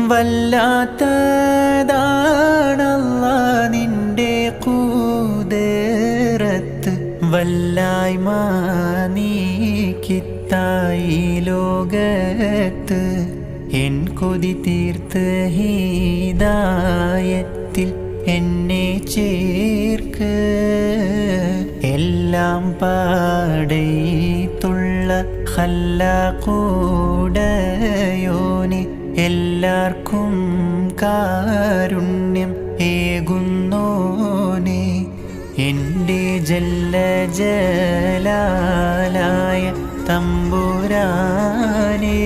വല്ലാത്തതാണല്ലാ നിന്റെ ഖുദ്റത്ത്, വല്ലായ്മ നീക്കിത്തായി ലോകത്ത്. എൻ കൊതി തീർത്ത് ഹിദായത്തിൽ എന്നെ ചേർക്ക്. എല്ലാം പാടത്തുള്ള ഖല്ലാഖുടയോനെ, എല്ലാവർക്കും കാരുണ്യം ഏകുന്നോനെ. എൻ്റെ ജല്ല ജലാലായ തമ്പുരാനേ,